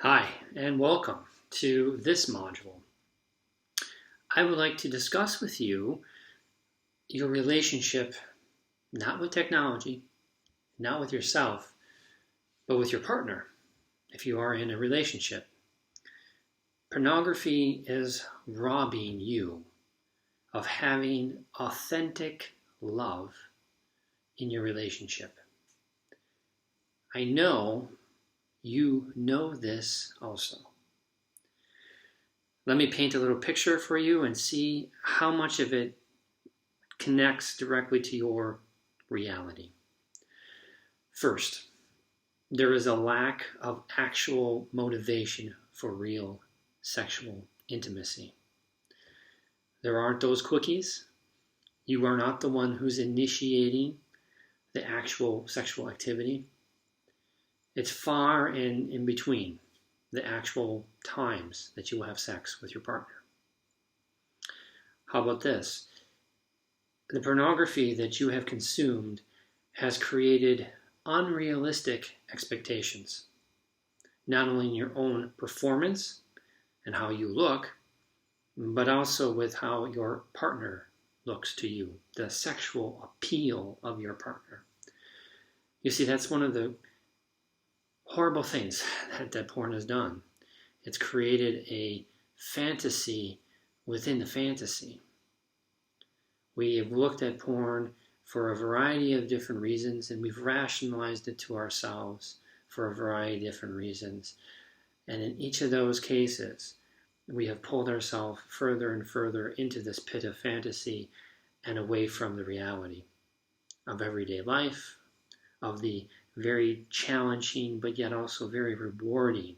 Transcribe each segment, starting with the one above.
Hi, and welcome to this module. I would like to discuss with you your relationship, not with technology, not with yourself, but with your partner, if you are in a relationship. Pornography is robbing you of having authentic love in your relationship. I know you know this also. Let me paint a little picture for you and see how much of it connects directly to your reality. First, there is a lack of actual motivation for real sexual intimacy. There aren't those quickies. You are not the one who's initiating the actual sexual activity. It's far in between the actual times that you will have sex with your partner. How about this? The pornography that you have consumed has created unrealistic expectations, not only in your own performance and how you look, but also with how your partner looks to you, the sexual appeal of your partner. You see, that's one of the horrible things that porn has done. It's created a fantasy within the fantasy. We have looked at porn for a variety of different reasons, and we've rationalized it to ourselves for a variety of different reasons. And in each of those cases, we have pulled ourselves further and further into this pit of fantasy and away from the reality of everyday life, of the very challenging but yet also very rewarding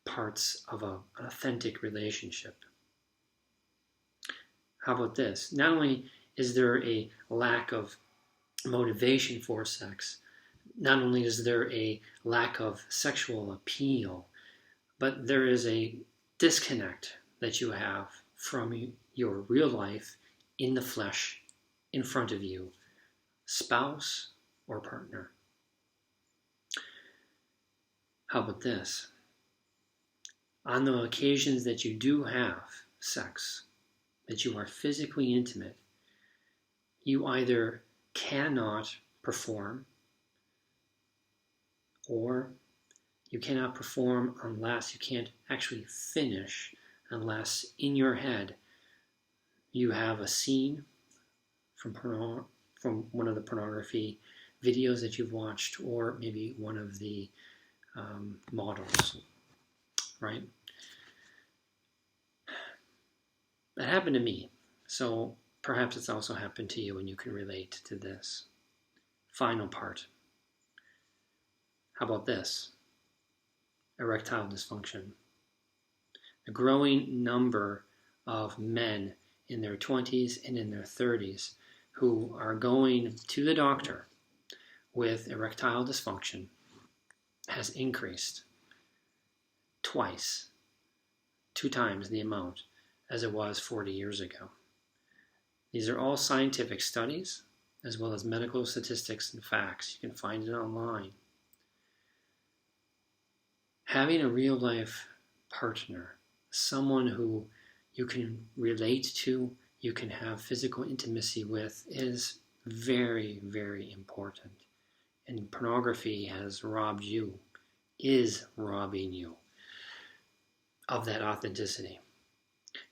parts of an authentic relationship. How about this? Not only is there a lack of motivation for sex, not only is there a lack of sexual appeal, but there is a disconnect that you have from your real life in the flesh in front of you, spouse or partner. How about this? On the occasions that you do have sex, that you are physically intimate, you either cannot perform or you cannot perform unless you can't actually finish, unless in your head you have a scene from one of the pornography videos that you've watched, or maybe one of the models, right? That happened to me, so perhaps it's also happened to you and you can relate to this. Final part. How about this? Erectile dysfunction. A growing number of men in their 20s and in their 30s who are going to the doctor with erectile dysfunction has increased twice, 2 times the amount as it was 40 years ago. These are all scientific studies, as well as medical statistics and facts. You can find it online. Having a real-life partner, someone who you can relate to, you can have physical intimacy with, is very, very important. And pornography has robbed you, is robbing you of that authenticity.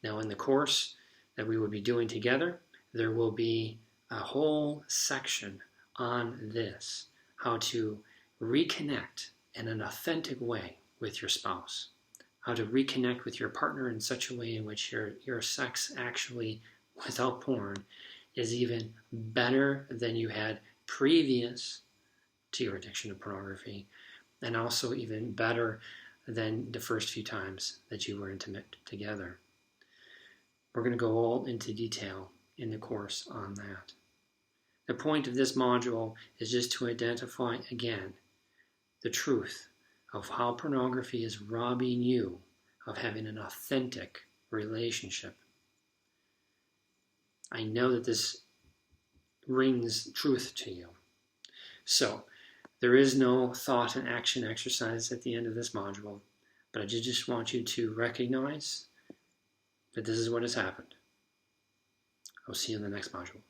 Now, in the course that we will be doing together, there will be a whole section on this, how to reconnect in an authentic way with your spouse, how to reconnect with your partner in such a way in which your sex actually, without porn, is even better than you had previous to your addiction to pornography, and also even better than the first few times that you were intimate together. We're going to go all into detail in the course on that. The point of this module is just to identify again the truth of how pornography is robbing you of having an authentic relationship. I know that this rings truth to you. So, there is no thought and action exercise at the end of this module. But I just want you to recognize that this is what has happened. I'll see you in the next module.